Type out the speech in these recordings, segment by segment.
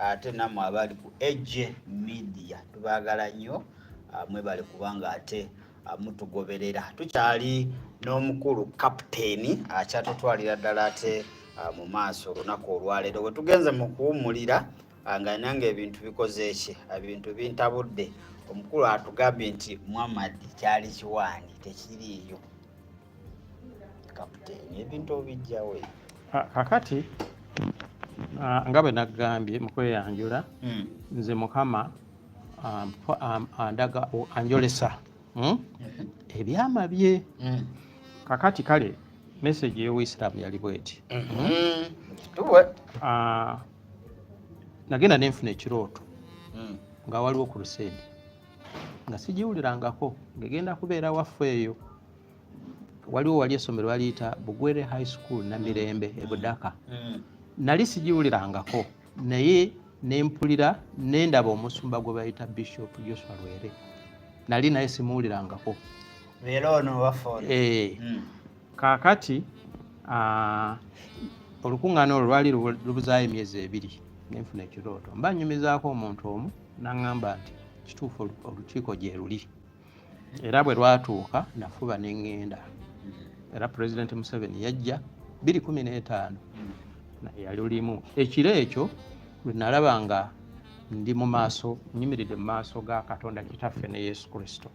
ate nammwe abali ku Edge Media tubaagala nnyo mwebale kubanga ate mutugoberera. Tukyali n'omukulu kapiteeni akyatutwalira ddala ate mu maaso olunaku olwaleero we tugenze mu kuwummulira nga nange ebintu bikoze eki ebintu bintabudde. Omukulu atugambye nti Muhammad kyali kiwaani tekiriiyo. Kapiteeni ebintu obijjawe kakati nga bwe nagambye mu kweyanjula nze Mukama andaga anjolesa ebyama bye. Kakati kale message y'Obuisiraamu yali bweti nagenda nenfuna ekirooto nga waliwo ku Crusade nga sigiwulirangako ngegenda kubeera waffe eyo. Waliwo wali essomero baliyita Bugwere High School Namirembe e Budaka. Nali sigiwulirangako naye nempulira nendaba omusumba gwe bayita Bishop Joshua Lwere. Nali naye simuwulirangako. Leero ono waffe. Kakati olukuŋŋaana olwo lwali lubuzaayo emyezi 2 nenfuna ekirooto. Mba nnyumizaako omuntu omu n'aŋŋamba nti kituufu olukiiko gye luli. Era bwe lwatuuka nafuba ne ŋŋenda. Era President Museveni yajja 2015 yali lulimu. Ekiro ekyo lwe nalaba nga ndi mu maaso nyimiridde mu maaso ga Katonda Kitaffe ne Yesu Kristo.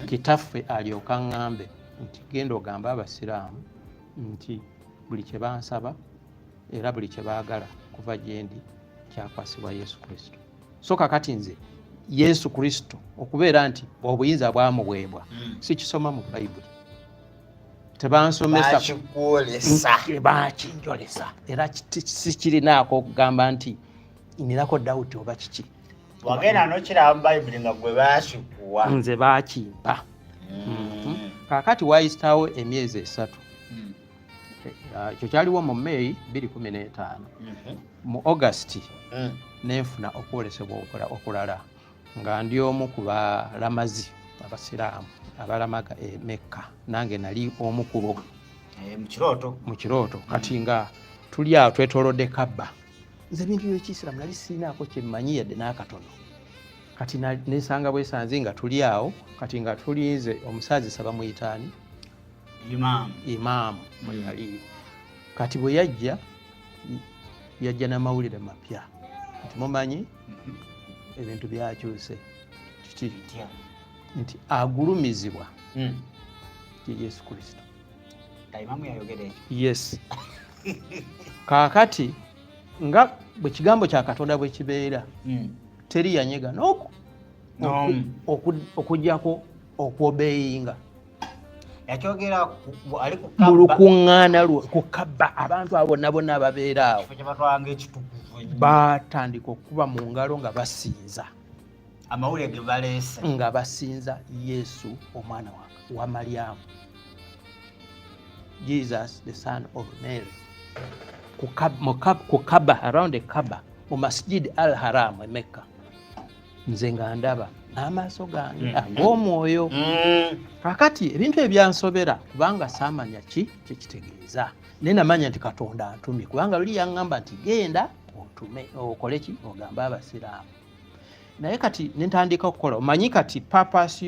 Kitaffe alyoka ŋŋambe nti genda ogamba Abasiraamu nti buli kye bansaba era buli kye baagala kuva gye ndi kyakwasibwa Yesu Kristo. So kakati nze Yesu Kristo okubeera nti obuyinza bwamuweebwa sikisoma mu Bayibuli. Tebansomesa bakinjolesa era sikirinaako okugamba nti nirako Dawudi oba kiki. Wagenda n'okiraba mu Bayibuli nga gwe baakikuwa. Nze baakimpa. Kakati wayisitawo emyezi 3. Ekyo kyaliwo mu May 2015. Mu August nenfuna okwolesebwa okulala nga ndi omu ku balamazi Abasiraamu abalamaga e Mecca. Nange nali omu ku bo mu kirooto. Kati nga tuli awo twetoolodde Kaaba. Nze ebintu by'Ekiyisiraamu nali sirinaako kye mmanyi yadde n'akatono. Kati nesanga bwesanze nga tuli awo kati nga tulinze omusazi saba muyitaani imaamu mwe yali. Kati bwe yajja n'amawulire mapya nti mumanyi ebintu byakyuse nti agulumizibwa Yesu Kristo. Imaamu yayogera ekyo. Yes. Kakati nga bwe kigambo kya Katonda bwe kibeera teri yanyega okujjako okwobeyinga. Yakyogera ali ku Kaaba. Mu lukuŋŋaana lwe ku Kaaba abantu abo bonna ababeera awo batandika okuba mu ngalo nga basinza. Amawulire ge baleese nga basinza Yesu omwana wa Mariamu, Jesus the son of Mary. Ku Kaaba, around the Kaaba mu Masjid al Haram e Mecca. Nze nga ndaba n'amaaso gange ag'omwoyo. Kakati ebintu ebyansobera kubanga saamanya kitegeeza. Naye namanya nti Katonda antumye kubanga luli yaŋŋamba nti genda otume okole ki ogamba Abasiraamu. Naye kati nentandika okukola. Omanyi kati papaasi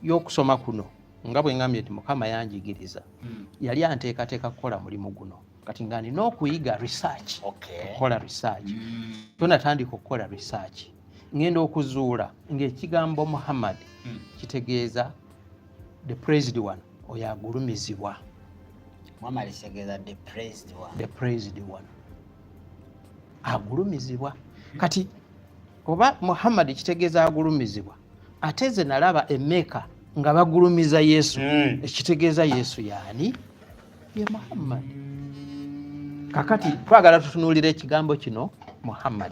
y'okusoma kuno nga bwe ngambye nti Mukama yanjigiriza yali anteekateeka kukola mulimu guno. Kati nga nina okuyiga research. Okukola research. Tonatandika okukola research. Ngenda okuzuula ng'ekigambo Muhammad kitegeeza the praised one oyo agulumizibwa. Muhammad kitegeeza the praised one. The praised one agulumizibwa. Kati oba Muhammad kitegeeza agulumizibwa ate ze nalaba e Mecca nga bagulumiza Yesu ekitegeeza Yesu yaani ye Muhammad. Kakati twagala tutunuulira ekigambo kino Muhammad.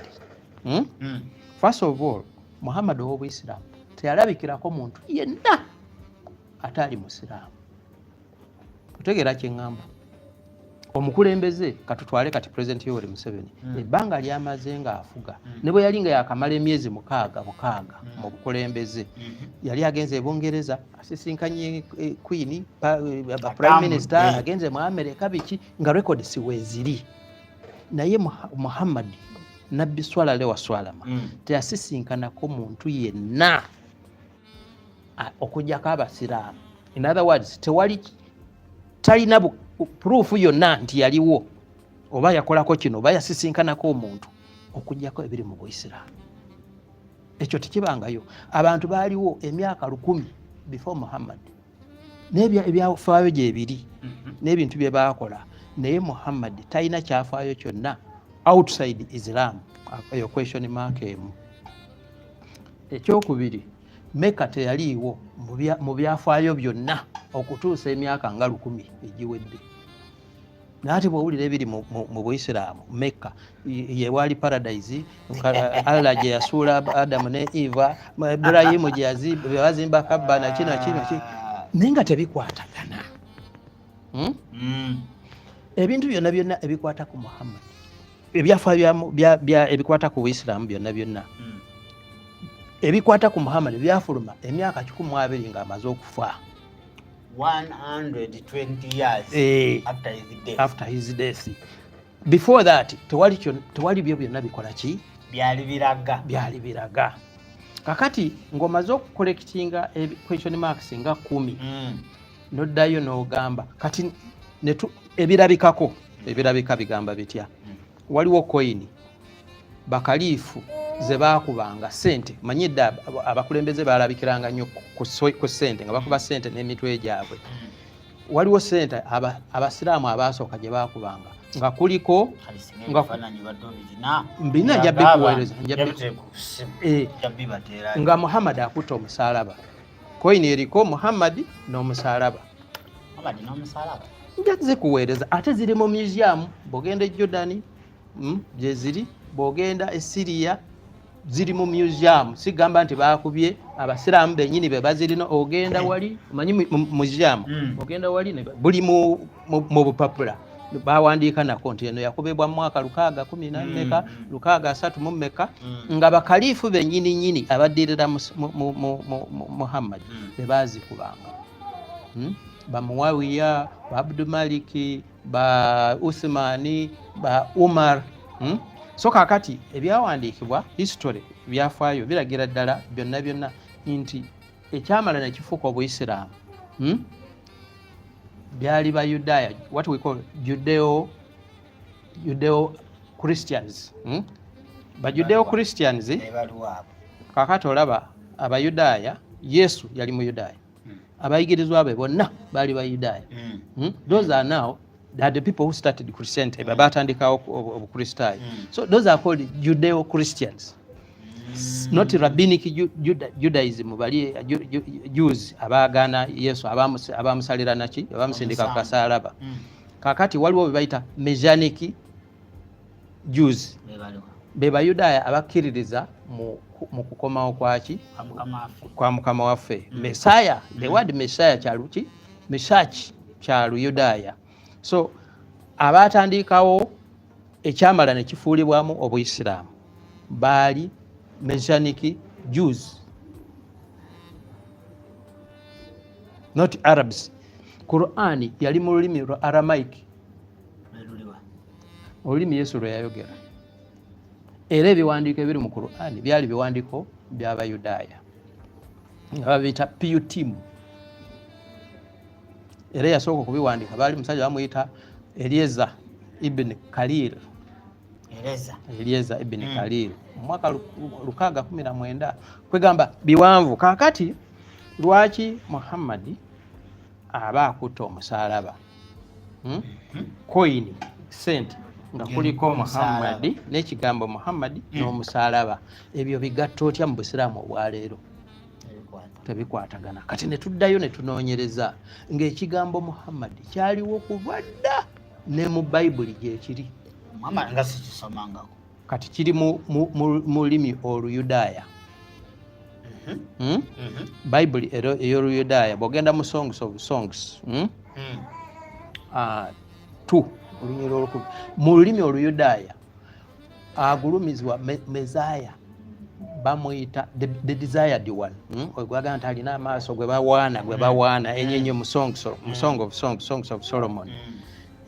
First of all, Muhammad ow'Obuyisiraamu teyalabikirako muntu yenna atali Musiraamu. Otegeera kye ŋŋamba? Omukulembeze katutwale kati President Yoweri Museveni ebbanga lyamaze nga afuga ne bwe yali nga yakamala emyezi 6 mu bukulembeze yali agenze e Bungereza asisinkanye Queen Prime Minister agenze mu America biki nga record si weeziri naye Muhammad nabbi swala lewa swalama teyasisinkanako muntu yenna okujjako abasiraamu. In other words, talina proof yonna nti yaliwo oba yakolako kino oba yasisinkanako omuntu okujjako ebiri mu Buisiraamu. Ekyo tekibangayo. Abantu baaliwo emyaka 1000 before Muhammad ebyafaayo gye biri n'ebintu bye baakola, naye Muhammad talina kyafaayo kyonna outside Islam. Eyo question mark emu. Ekyokubiri, Mecca teyaliiwo mu byafaayo byonna okutuusa emyaka nga 1000 egiwedde. Naati bw'owulira ebiri mu Buisiraamu, Mecca yewaali paradise, Allah gye yasuula Adamu ne Eva, Ibrahimu gye yazimba Kaaba na kino naye nga tebikwatagana. Ebintu byonna ebikwata ku Muhammad, ebyafaayo ebikwata ku Buisiraamu byonna ebikwata ku Muhammad byafuluma emyaka 12 ng'amaze okufa. 120 years after his death. Before that tewali byo byonna bikola ki? byali biraga. Kakati ng'omaze okukolektinga question marks nga 10 noddayo n'ogamba kati ebirabika bigamba bitya? Waliwo coin bakalifu ze baakubanga sente. Manyidde abakulembeze baalabikiranga nnyo ku sente nga bakuba sente n'emitwe gyabwe. Waliwo sente abasiraamu abaasooka gye baakubanga nga kuliko mbina njabikuweereza nga Muhammad akutte omusaalaba. Coin eriko Muhammad n'omusaalaba. Njaze kuweereza ate ziri mu museum. Bw'ogenda e Jordan gye ziri, bw'ogenda e Syria ziri mu museum. Sigamba nti baakubye abasiraamu bennyini be bazirina. Ogenda wali omanyi museum, ogenda wali buli mu bupapula bawandiika nako nti eno yakubibwa mu mwaka 614 630 nga bakalifu bennyini abaddirira Muhammad be baazikubanga. Ba Muawiya, ba Abdul Maliki, ba Uthmani, ba Umar. So kakati ebyawandiikibwa history byafaayo biragira ddala byonna nti ekyamala ne kifuuka Obuisiraamu byali ba Yudaaya, what we call Judeo Christians. Ba Judeo Christians kakati olaba Abayudaaya, Yesu yali mu Yudaaya, abayigirizwa be bonna baali ba Yudaaya. Those are now the people who started Christianity, batandikawo obukristaayo. So those are called Judeo Christians, not rabbinic Judaism. Bali Jews abagana Yesu abamusalira naki abamusindika ku kasaalaba. Kakati waliwo be bayita Messianic Jews, be Bayudaaya abakkiririza mu kukomawo kwaki kwa Mukama waffe Messiah. The word Messiah kyaluki Meshach kya Luyudaaya. So abatandikawo ekyamala ne kifuulibwamu Obuisiraamu baali Messianic Jews, not Arabs. Qur'ani yali mu lulimi lwa Aramaic, olulimi Yesu lwe yayogera. Era ebiwandiiko ebiri mu Qur'ani byali biwandiiko by'Abayudaaya nga babiyita Piyutimu. Era yasooka okubiwandiika baali musajja bamuyita Eliezer ibn Khalil. Eliezer ibn Khalil mu mwaka 619 kwegamba biwanvu. Kakati lwaki Muhammad aba akutte omusaalaba? Coin sente nga kuliko Muhammad n'ekigambo Muhammad n'omusaalaba. Ebyo bigatta otya mu Busiraamu obwaleero? Tebikwatagana. Kati ne tuddayo ne tunoonyereza ng'ekigambo Muhammad kyaliwo kuva dda ne mu Bayibuli gyekiri. Kati kiri mu lulimi Oluyudaaya. Bayibuli ey'Oluyudaaya bw'ogenda mu Songs of Songs 2 mu lulimi Oluyudaaya agulumizibwa Messiah bamuyita the desired one. Ogwaga nti alina amaaso gwe bawaana enyenye mu Songs of Solomon.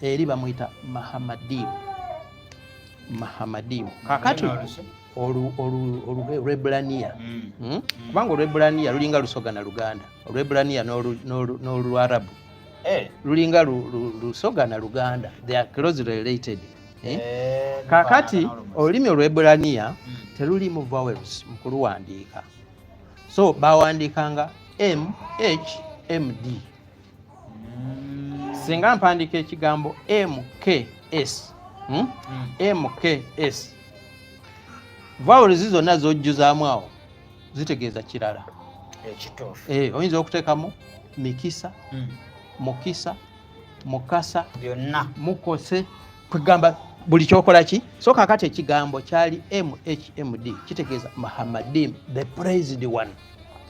Eri bamuyita Mahamadi. Mahamadim. Kakati Olwebrania kubanga Olwebrania lulinga Lusoga na Luganda, Olwebrania n'Olwarabu lulinga Lusoga na Luganda, they are closely related. Kakati olulimi Olwebrania terulimu vowels mu kuluwandiika, so bawandiikanga MHMD. Singa mpandiika ekigambo MKS, MKS, vowels zonna zojjuzaamu awo zitegeeza kirala. Oyinza okuteekamu mikisa, mukisa, mukasa, byonna mukose, kwegamba buli kyokola ki. So kakati ekigambo kyali MHMD kitegeeza Mahamadim, the praised one.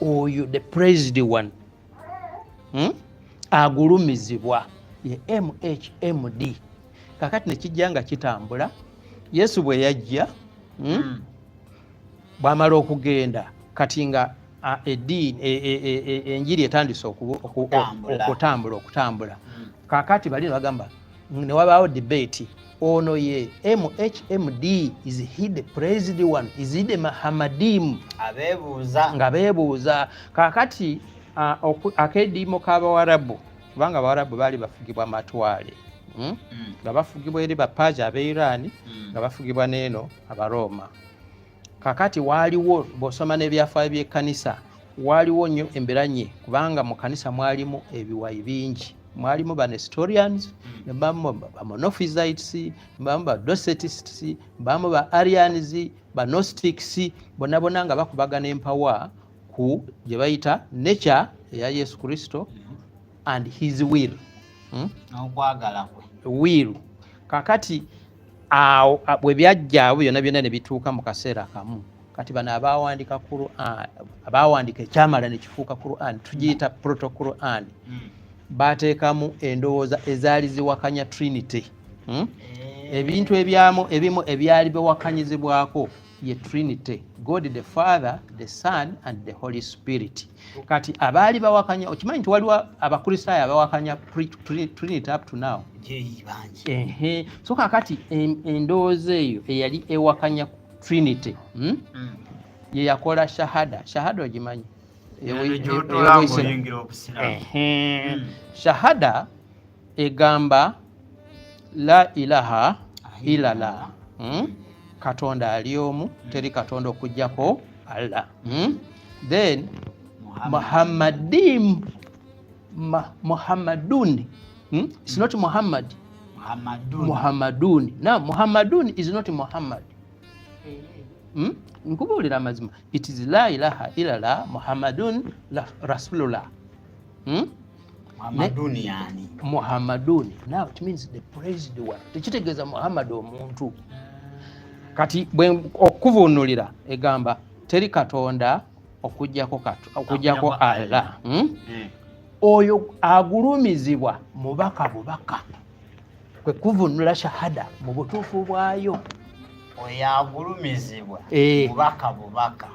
Oyo the praised one agulumizibwa ye MHMD. Kakati nekijja nga kitambula, Yesu bwe yajja bwamala okugenda kati nga enjiri etandise okutambula. Kakati balina bagamba ne wabaawo debate, ono ye MHMD, is he the praised one, is he the Mahamadim? Nga beebuuza. Kakati akeediimo k'Abawarabu, kubanga Abawarabu baali bafugibwa matwale nga bafugibwa eri Bapaja Abeirani nga bafugibwa n'eno Abaroma. Kakati waaliwo, bw'osoma n'ebyafaayo by'ekkanisa, waaliwo nnyo emberanye kubanga mu kanisa mwalimu ebiwayi bingi. Mwalimu ba Nestorians, mbamu ba Monophysites, mbamu ba Docetists, mbamu ba Arians, ba Gnostics, bonna nga bakubagana empawa ku gye bayita nature eya Yesu Kristo and his will. N'okwagala kwe. Will. Kakati awo bwe byajja abo byonna ne bituuka mu kaseera kamu. Kati bano abawandiika Quran, abawandiika ekyamala ne kifuuka Quran, tugiyita proto Quran, bateekamu endowooza ezaali ziwakanya Trinity. Ebintu ebimu ebyali biwakanyizibwako ye Trinity, God the Father, the Son and the Holy Spirit. Kati abaali bawakanya, okimanyi nti waliwo Abakristaayo abawakanya Trinity up to now. So kakati endowooza eyo eyali ewakanya Trinity ye yakola shahada. Shahada ogimanyi? Shahada egamba la ilaha illallah, Katonda ali omu, teri Katonda okujjako Allah. Then Muhammadim, Muhammadun, it's not Muhammad, Muhammadun. Now Muhammadun is not Muhammad. Nkubuulira amazima, it is la ilaha illallah Muhammadun Rasulullah. Muhammadun yani Muhammadun, now it means the praised one. Tekitegeeza Muhammad omuntu. Kati bwe okuvunulira egamba teri Katonda okujjako Allah. Oyo agulumizibwa mubaka bubaka, kwe kuvunula shahada mu butuufu bwayo. Oyagulumizibwa mubaka bubaka,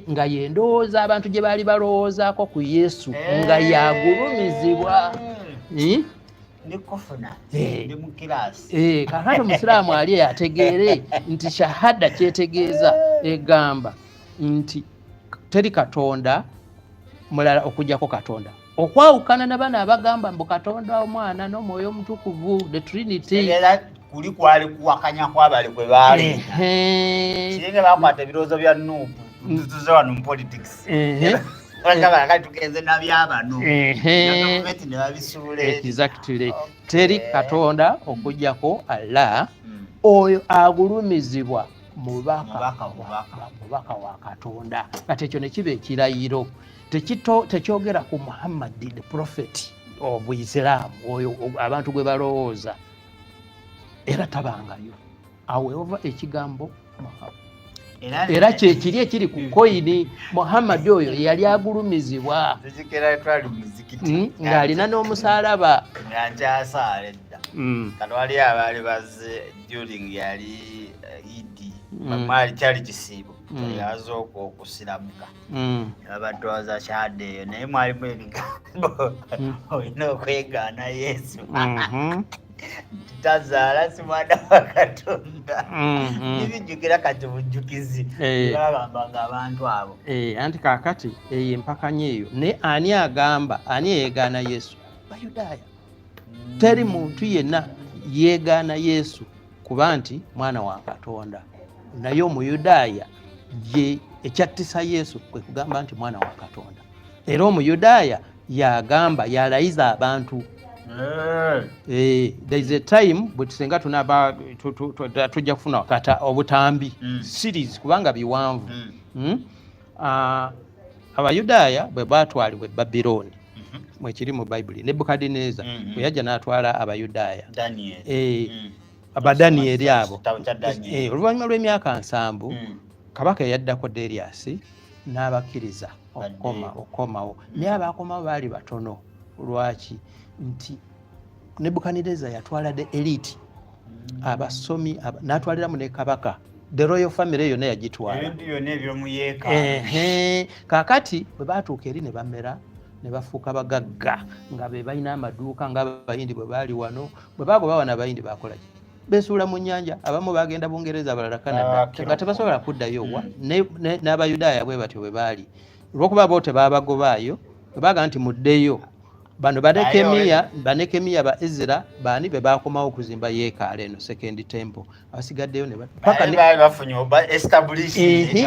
nga yendowooza abantu gye baali balowoozaako ku Yesu nga yagulumizibwa. Nikufuna ndi mu kirasi. Kakati Omusiraamu ali ategeere nti shahada kyetegeeza egamba nti teri Katonda mulala okujjako Katonda, okwawukana na bano abagamba mbu Katonda Omwana n'Omwoyo Omutukuvu, the Trinity. Kuli kwali kuwakanya kwabali kwe baali. Kiringa bakwata ebirowoozo bya Nuupu tuze wano mu politics. Bakaba kati tugenze nabyabano. Gavumenti ne babisuula. Exactly. Teri Katonda okujjako Allah, oyo agulumizibwa mubaka wa Katonda. Kati ekyo ne kiba ekirayiro. Tekyogera ku Muhammad the prophet of Islam, oyo abantu gwe balowooza. Era tabangayo aweova ekigambo Muhammad. Era kyekiri ekiri ku koyini. Muhammad oyo yali agulumizibwa ng'alina n'omusaalaba. Nyanjasaala edda kati wali abaali bazze during yali Idi mwali kyali kisiibo yaza okusiramuka abatwaza shahada eyo naye mwalimu ebigambo olina okwegaana Yesu. tazaala si mwana wa Katonda. Nibijjukira kati bujjukizi bagambanga abantu abo. Anti kaakati eyo empakanya eyo ne ani agamba ani yeegaana Yesu? Bayudaaya. Teri muntu yenna yeegaana Yesu kuba nti mwana wa Katonda. Naye Omuyudaaya ye ekyattisa Yesu kwe kugamba nti mwana wa Katonda. Era Omuyudaaya yagamba yalayiza abantu. There is a time bwe tusenga tunaba tujja kufuna kata obutambi series kubanga biwanvu. Abayudaaya bwe batwalibwa e Babiloni mwekiri mu Bayibuli. Nebukadineza bwe yajja n'atwala Abayudaaya Abadanieri abo oluvannyuma lw'emyaka 7 kabaka yaddako Darius n'abakkiriza okukomawo naye abakomawo baali batono. Lwaki? Nti Nebukadineza yatwala the elite abasomi n'atwaliramu ne kabaka the royal family yonna yagitwala. Kaakati bwe baatuuka eri ne bamera ne bafuuka bagagga nga be balina amaduuka ng'Abayindi bwe baali wano. Bwe bagoba wano Abayindi bakola ki? Beesuula mu nnyanja. Abamu bagenda Bungereza, abalala Canada nga tebasobola kuddayo wa. N'Abayudaaya bwe batyo bwe baali. Olw'okuba bo tebaabagobaayo bwe baagamba nti muddeyo. Bano Banekemiya ba Ezra baani be baakomawo okuzimba yeekaalu eno Second Temple. Abasigaddeyo ne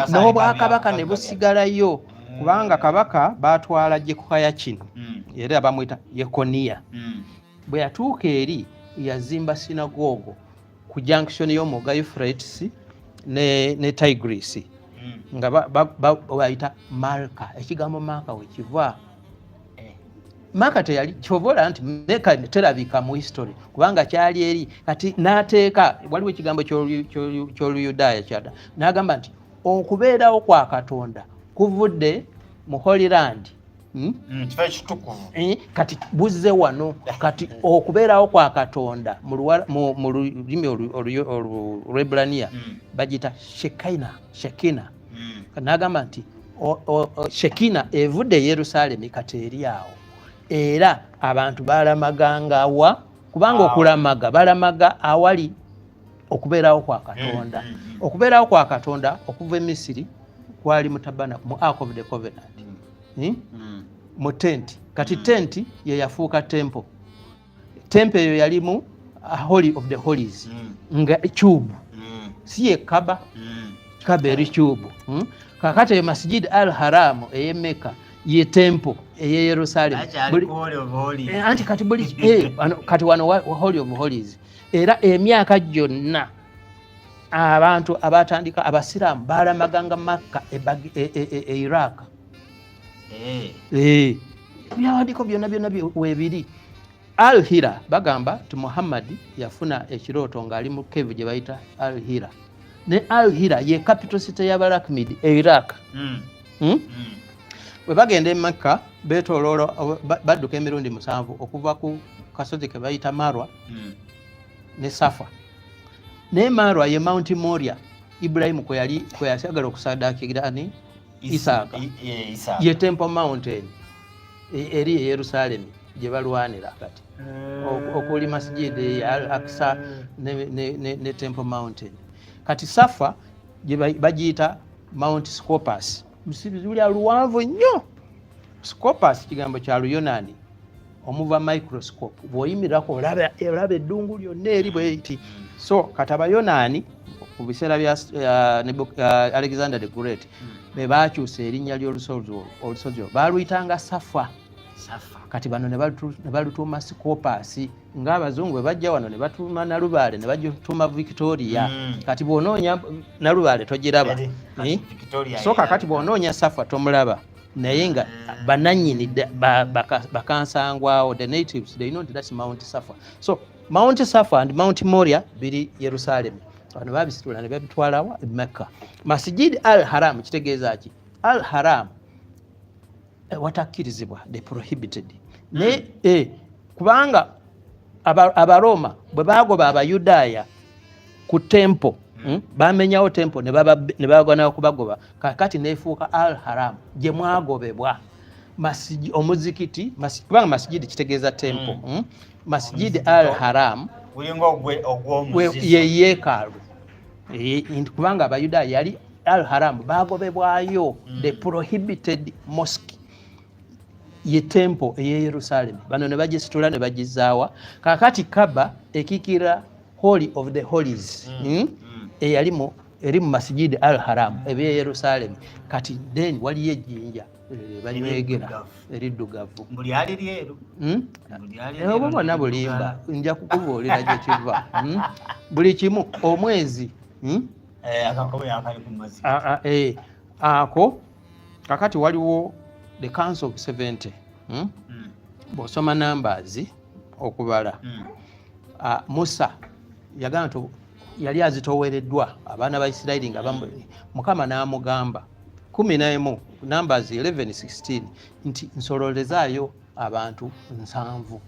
n'obwakabaka ne busigalayo kubanga kabaka baatwala Jekoyakin era bamuyita Yekoniya. Bwe yatuuka eri yazimba sinagogo ku junction y'omugga Euphrates ne Tigris nga bayita Malka. Ekigambo Malka we kiva. Maka teyali kyovola nti meka terabika mu history kubanga kyali eri kati n'ateeka waliwo ekigambo ky'Oluyudaaya kyada n'agamba nti okubeerawo kwa Katonda kuvudde mu Holy Land. Kifo ekitukuvu. Kati buzze wano kati okubeerawo kwa Katonda mu lulimi Olwebrania bagita Shekina. N'agamba nti Shekina evudde e Yerusaalemi kati eri awo. Era abantu balamaganga wa kubanga okulamaga balamaga awali okubeerawo kwa Katonda. Okubeerawo kwa Katonda okuva e Misiri kwali mutabana mu Ark of the Covenant. Mu tent. Kati tent ye yafuuka temple. Temple eyo yalimu Holy of the Holies nga tube. Si ye Kaba eri tube. Kakati eyo Masjid al-Haram eye Mecca ye temple eye Yerusalemu. Anti kati buli kati wano Holy of Holies. Era emyaka gyonna abantu abatandika abasiraamu balamaganga Makka e Iraq. Byawandiiko byonna weebiri. Al-Hira bagamba ti Muhammad yafuna ekirooto ng'ali mu cave gye bayita Al-Hira. Ne Al-Hira ye capital city y'Abalakmid e Iraq. Bwe bagenda e Makka beetooloola badduka emirundi 7 okuva ku kasozi ke bayita Marwa ne Safa. Ne Marwa ye Mount Moriah Ibrahim kwe yasagala okusaadaakira ani Isaaka. Ye Temple Mountain eri e Yerusalemu gye balwanira kati okuli Masjid al-Aqsa ne Temple Mountain. Kati Safa gye bagiyita Mount Scopus. Musibizuli aluwanvu nnyo. Scopus kigambo kya Luyonaani omuva microscope. Bw'oyimirako olaba eddungu lyonna eri bw'eti. So kati Abayonaani mu biseera bya Alexander the Great be baakyusa erinnya ly'olusozi olwo baaluyitanga Safa. Kati bano ne balutuuma Scopus ng'Abazungu bwe bajja wano ne batuuma Nalubaale ne bagituuma Victoria. Kati bw'onoonya Nalubaale togiraba. So kakati bw'onoonya Safa tomulaba. Naye nga banannyini bakansangwawo the natives they know that's Mount Safa. So Mount Safa and Mount Moriah biri Yerusalemu. Bano babisitula ne babitwalawa e Mecca. Masjid al-Haram kitegeeza ki? Al-Haram watakkirizibwa the prohibited. Ne kubanga Abaroma bwe bagoba Abayudaaya ku temple bamenyawo temple ne bagana okubagoba kakati nefuuka al-Haram gye mwagobebwa omuzikiti kubanga masjid kitegeeza temple. Masjid al-Haram Ulingo ogw'omuzizo. Ye yeekaalu. Kubanga Abayudaaya yali Al-Haram baagobebwayo the prohibited mosque ye temple eye Yerusalemu. Bano ne bagisitula ne bagizaawa. Kaakati Kaaba ekikira Holy of the Holies eyali eri mu Masjid Al-Haram ebe Yerusalemu. Kati then waliyo ejjinja banywegera eriddugavu. Buli ali lyeru. Obo bonna bulimba nja kukubuulira gye kiva. Buli kimu omwezi Akakobe akali ku mazzi. Ako kakati waliwo the Council of 70. Bw'osoma numbers okubala. Musa yagamba nti yali azitoowereddwa abaana ba Isirayiri nga Mukama n'amugamba 11 Numbers 11:16 nti nsololezaayo abantu 7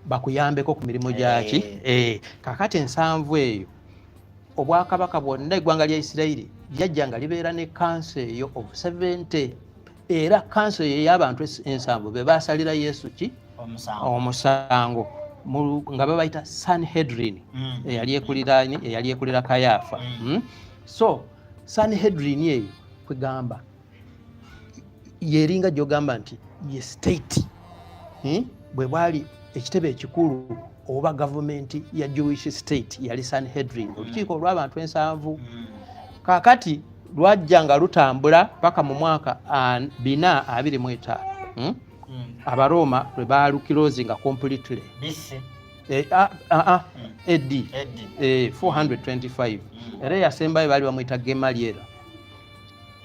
bakuyambeko ku mirimu gyaki. Kakati 7 eyo obwakabaka bwonna eggwanga lya Isirayiri lyajja nga libeera ne kanso eyo of 70 era kanso eyo ey'abantu 7 be baasalira Yesu ki omusango nga babayita Sanhedrin eyali ekulira Kayafa. So Sanhedrin eyo kwegamba yeringa gyogamba nti ye state bwe bwali ekitebe ekikulu oba gavumenti ya Jewish state yali Sanhedrin, olukiiko olw'abantu 7. Kaakati lwajja nga lutambula paka mu mwaka 425 Abaroma lwe baalukirozinga completely AD 425 era yasembayo baali bamuyita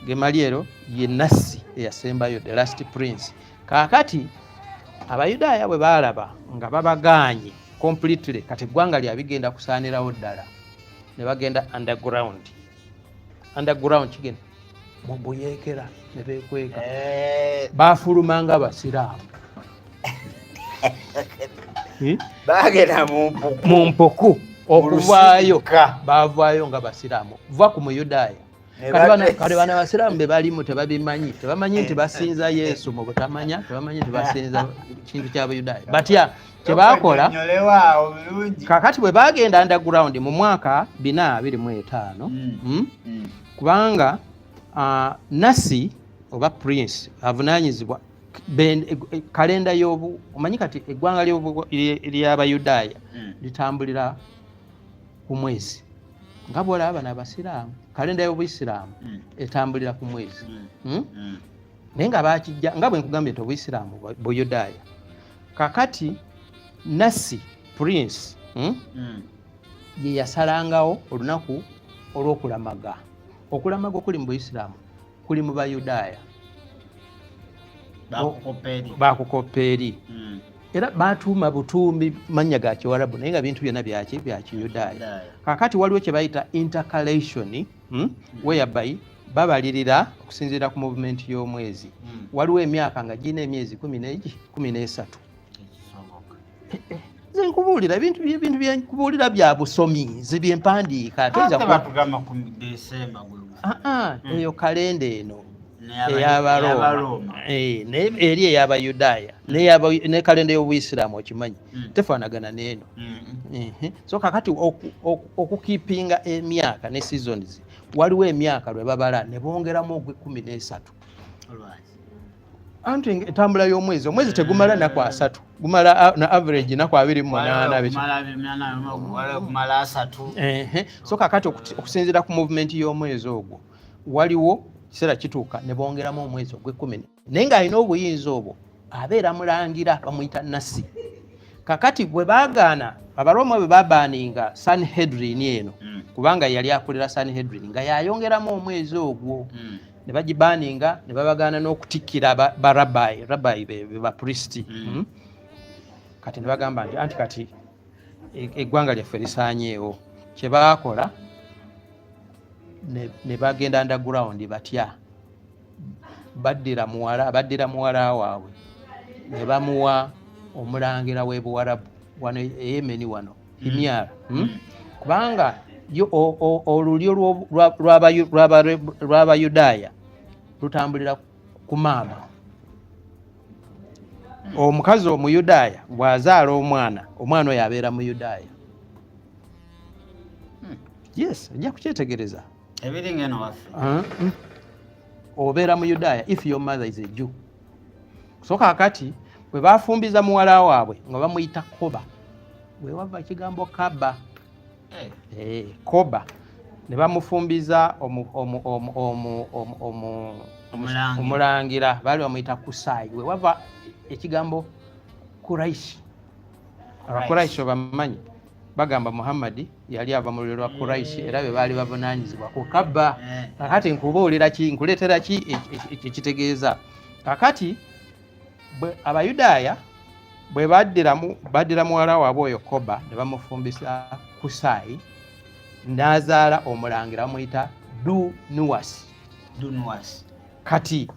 Gemaliero ye Nassi eyasembayo the last prince. Kaakati Abayudaaya bwe baalaba nga babagaanye completely kati eggwanga lyabigenda kusaanirawo ddala ne bagenda underground kigenda mu buyeekera ne beekweka baafulumanga Abasiraamu bagenda mu mpuku okuvaayo baavaayo nga Basiraamu va ku Muyudaaya. Kale bano Abasiraamu be balimu tebabimanyi, tebamanyi nti basinza Yesu mu butamanya, tebamanyi nti basinza kintu ky'Abayudaaya. Batya kye baakola kaakati bwe bagenda underground mu mwaka 425 kubanga Nassi oba prince avunaanyizibwa kalenda omanyi kati eggwanga ly'Abayudaaya litambulira ku mwezi nga bw'olaba bano Abasiraamu kalenda y'Obuyisiraamu etambulira ku mwezi naye nga bakijja nga bwe nkugambye nti Obuyisiraamu Buyudaaya. Kakati Nassi prince ye yasalangawo olunaku olw'okulamaga. Okulamaga okuli mu Buyisiraamu kuli mu Bayudaaya baakukoppa eri era baatuuma butumbi mannya ga Kiwarabu naye nga bintu byonna bya Kiyudaaya. Kaakati waliwo kye bayita intercalation whereby babalirira okusinziira ku movement y'omwezi. Waliwo emyaka nga girina emyezi 13. Nze nkubuulira bintu byenkubuulira bya busomi byempandiika eyo kalenda eno ey'Abaroma eri ey'Abayudaaya ne kalenda y'Obuyisiraamu okimanyi tefaanagana n'eno. So kakati okukiipinga emyaka ne seasons waliwo emyaka lwe babala ne bongeramu ogw'13 anti entambula y'omwezi omwezi tegumala naku 3 gumala na average naku 28. So kakati okusinziira ku movement y'omwezi ogwo waliwo kiseera kituuka ne bongeramu omwezi ogw'10 naye ng'alina obuyinza obwo abeera mulangira bamuyita Nassi. Kakati bwe baagaana Abaroma bwe babaaninga Sanhedrin eno kubanga yali akulira Sanhedrin nga yayongeramu omwezi ogwo ne bagibaaninga ne babagaana n'okutikkira rabbi be bapristi. Kati ne bagamba nti anti kati eggwanga lyaffe lisaanyeewo. Kye baakola ne bagenda underground batya baddira muwala waabwe ne bamuwa omulangira w'Ebuwarabu wano Yemeni wano Himyar kubanga olulyo lw'Abayudaaya lutambulira ku maama omukazi omuyudaaya bw'azaala omwana oyo abeera muyudaaya. Yes, ojja kukyetegereza. Ebiri ngeno waffe. Obeera muyudaaya if your mother is a Jew. So kaakati bwe baafumbiza muwala waabwe nga bamuyita Koba, bwe wava ekigambo Kaba. Koba ne bamufumbiza omulangira baali bamuyita Kusaayi, bwe wava ekigambo Kuraishi. Abakuraishi obamanyi bagamba Muhammadi yali ava mu lulyo lwa Kuraishi era be baali bavunaanyizibwa ku Kaba. Kakati nkubuulira ki, nkuleetera ki ekitegeeza. Kakati Abayudaaya bwe baddira muwala waabwe oyo Koba ne bamufumbisa Kusaayi, n'azaala omulangira bamuyita Dunuwasi. Kati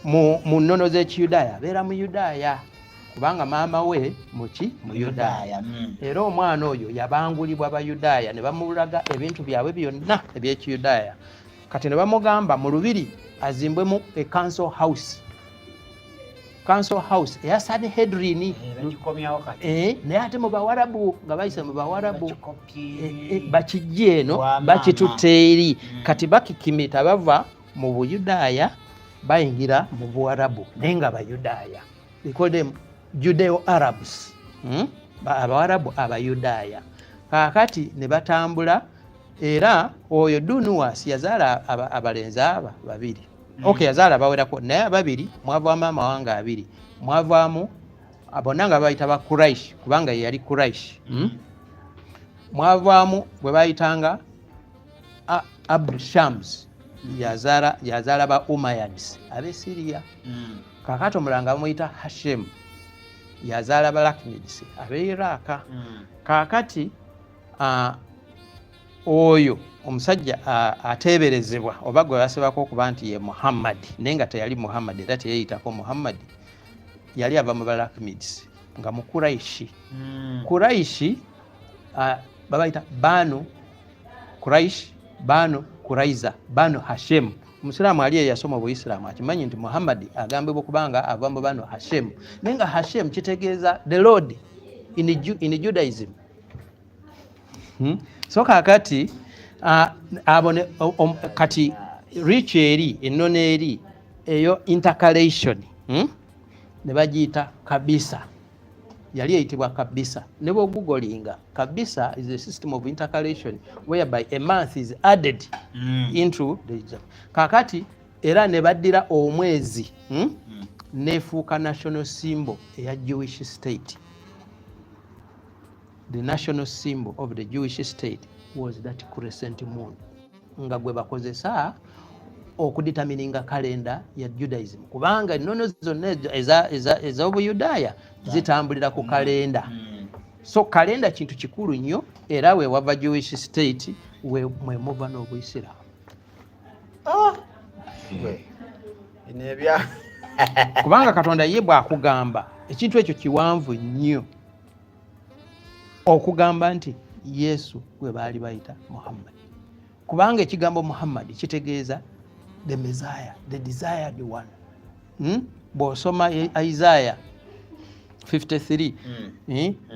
mu nnono z'Ekiyudaaya abeera Muyudaaya kubanga maama we Muyudaaya. Era omwana oyo yabangulibwa Abayudaaya ne bamulaga ebintu byabwe byonna eby'Ekiyudaaya. Kati ne bamugamba mu lubiri azimbwemu e council house eya Sanhedrin. Naye ate mu Bawarabu nga bayise mu Bawarabu bakijja eno bakitutte eri. Kati bakikimita bava mu Buyudaaya bayingira mu Buwarabu naye nga Bayudaaya. They call them Judeo-Arabs. Abawarabu Abayudaaya. Kaakati ne batambula era oyo Dunuwasi yazaala abalenzi aba babiri. Yazaala abawerako naye ababiri mwavaamu amawanga abiri. Mwavaamu bonna nga bayita ba Kuraishi kubanga ye yali Kuraishi. Mwavaamu bwe bayitanga Abdu Shams yazaala ba Umayyads ab'e Siriya. Kaakati omulanga bamuyita Hashem yazaala ba Lakmids ab'e Iraka. Kaakati oyo omusajja ateeberezebwa oba gwe basibako okuba nti ye Muhammadi naye nga teyali Muhammadi era teyeyitako Muhammadi, yali ava mu Balakmids nga mu Kuraishi. Kuraishi babayita Banu Kuraish, Banu Kuraiza, Banu Hashem. Omusiraamu ali eyasoma Obuyisiraamu akimanyi nti Muhammadi agambibwa okubanga ava mu Banu Hashem naye nga Hashem kitegeeza the Lord in Judaism. So kaakati abone kati rich eri ennono eri eyo intercalation ne bagiyita Kabisa, yali eyitibwa Kabisa. Ne bw'ogugolinga Kabisa is a system of intercalation whereby a month is added into the kaakati era ne baddira omwezi nefuuka national symbol eya Jewish state. The national symbol of the Jewish state was that crescent moon. Nga gwe bakozesa okuditamininga kalenda ya Judaism. Kubanga ennono zonna ez'Obuyudaaya zitambulira ku kalenda. So kalenda kintu kikulu nnyo era we wava Jewish state mwe muva n'Obuyisiraamu. Kubanga Katonda ye bw'akugamba ekintu ekyo kiwanvu nnyo okugamba nti Yesu gwe baali bayita Muhammad. Kubanga ekigambo Muhammad kitegeeza the Messiah, the desired one. Bw'osoma Isaiah 53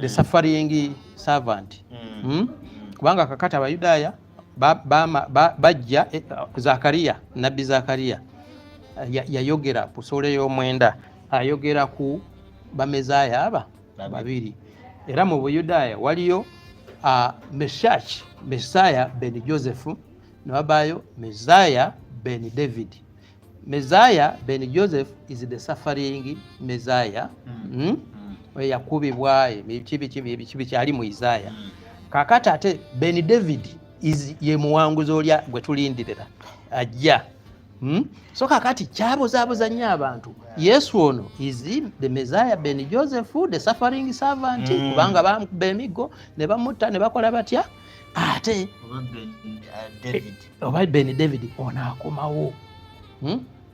the suffering servant. Kubanga kakati Abayudaaya bajja Zakariya, nabbi Zakariya yayogera ku sura ey'omwenda ayogera ku bamezaya aba babiri. Era mu Buyudaaya waliyo Messiah ben Joseph nabayo Messiah ben David. Messiah ben Joseph is the suffering Messiah. We yakubibwa ebikibi kyali mu Isaiah. Kakati ate Ben David is ye muwanguzi olya gwe tulindirira ajja. So kakati kyabuzaabuza nnyo abantu. Yesu ono is the Messiah ben Joseph, the suffering servant. Kubanga bamukuba emigo ne bamutta ne bakola batya ate oba Ben David onaakomawo.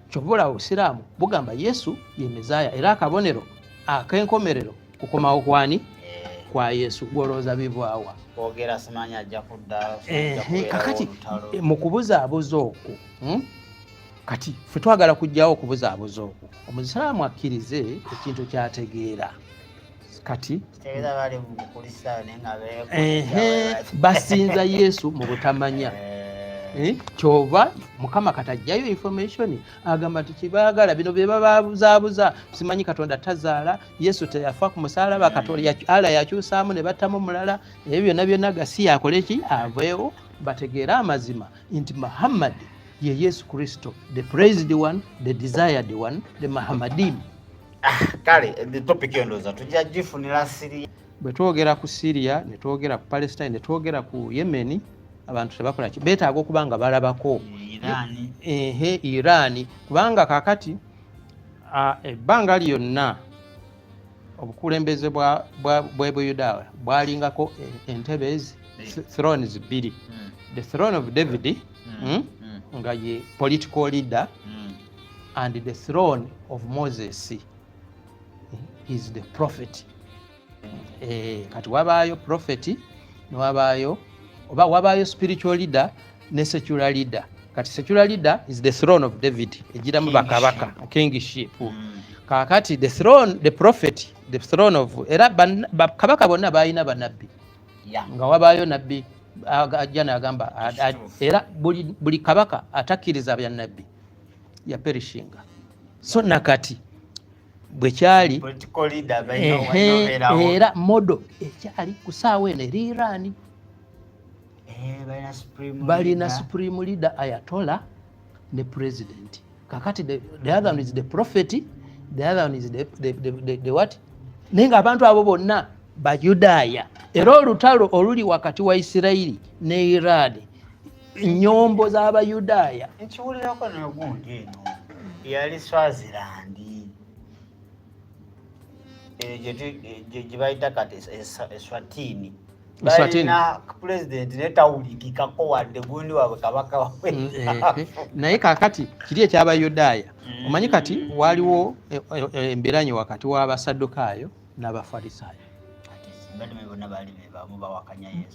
Kyovula Obusiraamu bugamba Yesu ye Messiah era akabonero ak'enkomerero kukomawo kwani kwa Yesu. Gwolooza bivaawa kwogera simanya ajja kudda kakati mu kubuzaabuza okwo kati ffe twagala kujjawo okubuzaabuza okwo omuziraamu akkirize ekintu kyategeera kati basinza Yesu mu butamanya kyova Mukama katajjayo information agamba nti kibaagala bino bye bababuzaabuza simanyi Katonda tazaala Yesu teyafa ku musalaba Katonda ala yakyusaamu ne battamu mulala ebyo byonna byonna gasi yakole ki aveewo bategeera amazima nti Muhammad ye Yesu Kristo, the praised one, the desired one, the Muhammadim. Kale the topic yondoza tujajifunira Syria. Bwe twogera ku Syria ne twogera ku Palestine ne twogera ku Yemen abantu tebakola ki beetaaga okubanga balabako Iran kubanga kakati ebbanga lyonna obukulembeze bwa Buyudaaya bwalingako entebezi thrones bbiri. The throne of David nga ye political leader and the throne of Moses is the prophet. Kati wabaayo prophet ne wabaayo spiritual leader ne secular leader. Kati secular leader is the throne of David ejiramu bakabaka kingship. Kakati the prophet the throne of era bakabaka bonna balina banabbi nga wabaayo nabbi ajja n'agamba era buli kabaka atakkiriza bya nabbi ya perishinga. So nakati bwe kyali era modo ekyali kusaawa eno eri Iran balina supreme leader Ayatollah ne president. Kakati the other one is the prophet, the other one is the what? Nenga abantu abo bonna Bayudaaya era olutalo oluli wakati wa Isiraili ne Iran nyombo z'Abayudaaya nkiwulirako n'ogundi eno yali Swaziland gye bayita kati Eswatini balina president netawulikikako wadde gundi waabwe kabaka wawe naye kakati kiri eky'Abayudaaya omanyi kati waliwo emberanyi wakati w'Abasaddukaayo n'Abafalisaayo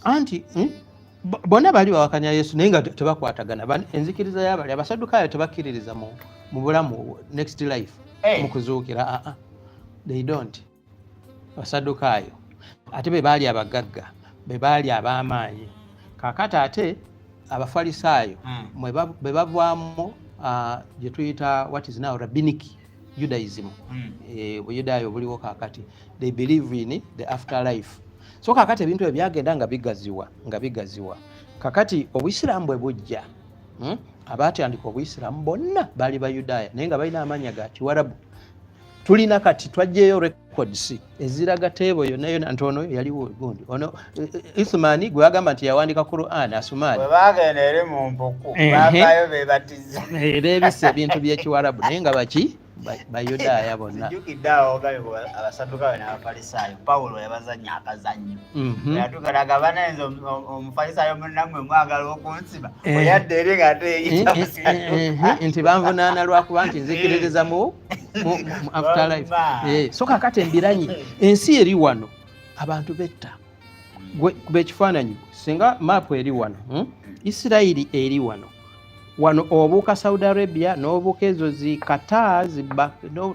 anti bonna bali bawakanya Yesu naye nga tebakwatagana. Enzikiriza y'abali Abasaddukaayo tebakkiririza mu bulamu next life mu kuzuukira they don't. Abasaddukaayo ate be baali abagagga be baali ab'amaanyi. Kaakati ate Abafalisaayo be bavaamu gye tuyita what is now rabbinic Judaism. Buyudaaya buliwo kaakati they believe in the afterlife. So kakati ebintu ebyagenda nga bigaziwa kakati Obuyisiraamu bwe bujja abaatandika Obuyisiraamu bonna baali Bayudaaya naye nga balina amanya ga Kiwarabu. Tulina kati twajjeyo records eziraga teebo yonna ntono yaliwo gundi ono Uthmani gwe agamba nti yawandika Quran Asumani bwe bagenda eri mu mpuku baakayo bebatiza era ebisa ebintu by'Ekiwarabu naye nga baki Bayudaaya bonna. Sijukiddeawo gayo Abasaddukaayo n'Abafalisaayo Pawulo yabazannya akazannyo yatugalaga banenze Omufalisaayo munnammwe mwagala okunsiba oyadde eri ng'ate nti banvunaana lwakuba nti nzikiririza mu afterlife. So kakati embiranyi ensi eri wano abantu betta kuba ekifaananyi singa maapu eri wano Isirairi eri wano obuuka Saudi Arabia n'obuuka ezo zi Qatar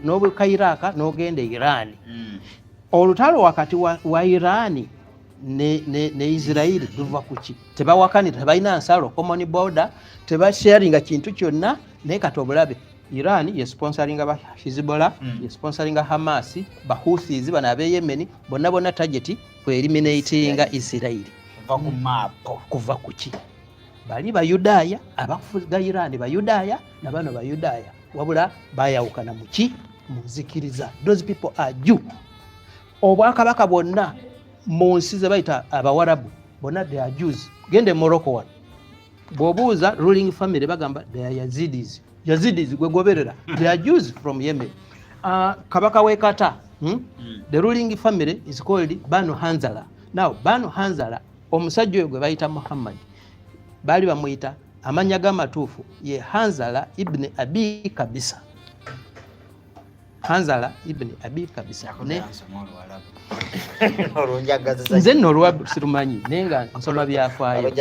n'obuuka Iraq n'ogenda Iran. Olutalo wakati wa Iran ne Israeli luva kuki tebawakanira tebalina nsalo common border tebasharinga kintu kyonna naye kati obulabe Iran ye sponsoringa ba Hezbollah ye sponsoringa Hamas ba Houthis bana abe Yemen bonna target ku eliminatinga Israeli kuva kuki bali Bayudaaya abafuga Iran Bayudaaya na bano Bayudaaya wabula bayawukana muki muzikiriza. Those people are Jew. Obwakabaka bonna mu nsi ze bayita Abawarabu bonna they are Jews. Gende Morocco wano bw'obuuza ruling family bagamba they are Yazidis gwe goberera they are Jews from Yemen. Kabaka we Qatar the ruling family is called Banu Hanzala. Now Banu Hanzala omusajja oyo gwe bayita Muhammad bali bamuyita amanya g'amatuufu ye Hanzala ibn Abi Kabisa. Hanzala ibn Abi Kabisa nze nno Oluwabbu sirumanyi naye nga nsoma byafaayo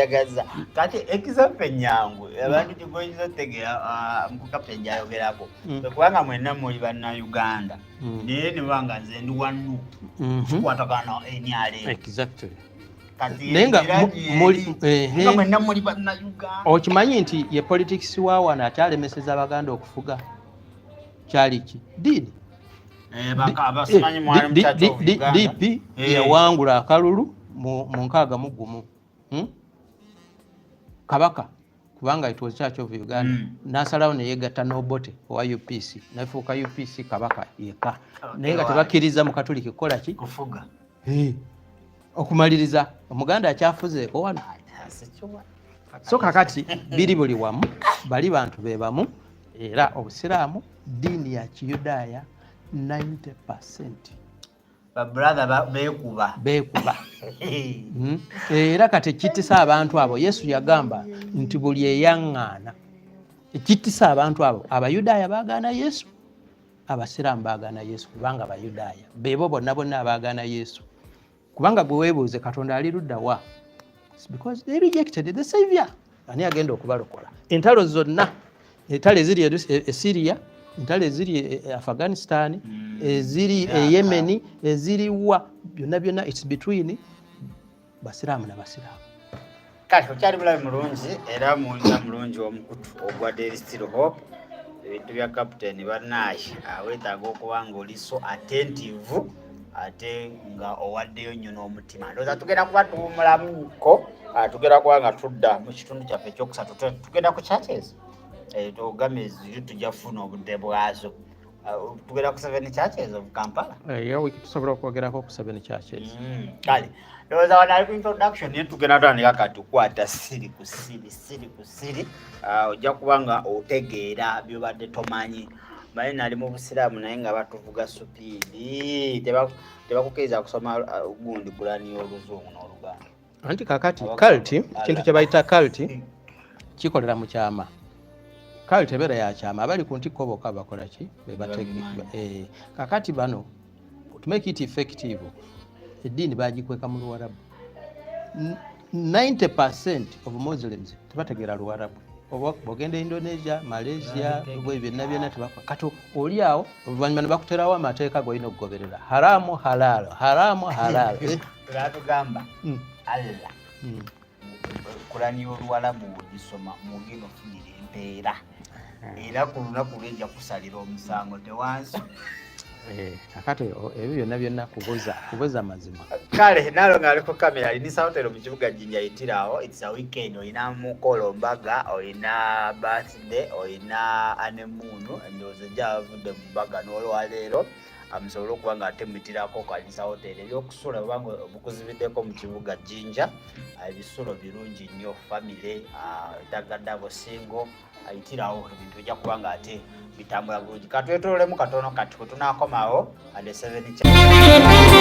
kati example nyangu abantu kigoyiza otegeera mu Captain jayogerako kubanga mwenna muli bannayuganda naye ne banga nze ndi wanu kikwatagana enyale exactly naye nga mwenna muli bannayuganda okimanyi nti ye politics wa wano akyalemeseza abaganda okufuga kyali ki dini DP yawangula akalulu mu 61 Kabaka kubanga it was Church of Uganda nasalawo ne yegatta n'Obote owa UPC nafuuka UPC Kabaka yeka naye nga tebakkiriza mu Katoliki kukola ki kufuga okumaliriza omuganda akyafuzeeko wano so kakati biri buli wamu bali bantu be bamu era obusiraamu dini ya Kiyudaaya 90% brother beekuba era kati ekitisa abantu abo Yesu yagamba nti buli eyaŋŋaana ekitisa abantu abo Abayudaaya baagaana Yesu Abasiraamu baagaana Yesu kubanga Abayudaaya beebo bonna abaagaana Yesu kubanga gwe weebuuze Katonda ali ludda wa because they rejected the Savior ani agenda okubalokola entalo zonna entalo eziri e Syria entalo eziri Afghanistan eziri Yemen eziri wa byonna it's between Basiraamu na Basiraamu kati okyali bulabi mulungi era muwulira mulungi omukutu ogwa Daily Still Hope ebintu bya Captain bannaye weetaaga okuba nga oli so attentive ate nga owaddeyo nnyo n'omutima ndowooza tugenda kuba tuwumulamuko tugenda kuba nga tudda mu kitundu kyaffe ekyokusatu tugenda ku churches tugambye ziri tujja kufuna obudde bwazo tugenda ku 7 churches of Kampala tusobola okwogerako ku 7 churches kale ndowooza wano ali ku introduction naye tugenda tutandika katukwata siri ku siri ojja kuba nga otegeera byobadde tomanyi baye nali mu Busiraamu naye nga batuvuga supiidi tebakukiriza kusoma gundi gulani y'Oluzungu n'Oluganda anti kakati cult kintu kye bayita cult kikolera mu kyama cult ebeera ya kyama abali ku ntikko bokka bakola ki kakati bano to make it effective eddiini bagikweka mu Luwarabu 90% of Muslims tebategeera Luwarabu bogenda Indonesia, Malaysia, byonna tebakwa kato oli awo oluvannyuma ne bakuterawo amateeka g'olina okugoberera haramu halal tugamba Allah Kurani y'Oluwarabu ogisoma mugenda ofunira empeera era ku lunaku lw'ejja kusalira omusango tewansi akati ebyo byonna kubuza mazima kale nalo ng'aliko kamera alinisa hotelo mu kibuga Jinja Yitiraawo it's a weekend olina mukolo mbaga olina birthday olina anemuunu endowooza gyavudde mu mbaga n'olwaleero amusobola okuba nga ate muyitirako kalisa hotelo ebyokusula obanga bukuzibiddeko mu kibuga Jinja ebisulo birungi nnyo family etagadde singo Yitiraawo ebintu bijja kuba nga ate bitambula bulungi katwetoolemu katono kati kwe tunaakomawo ade 7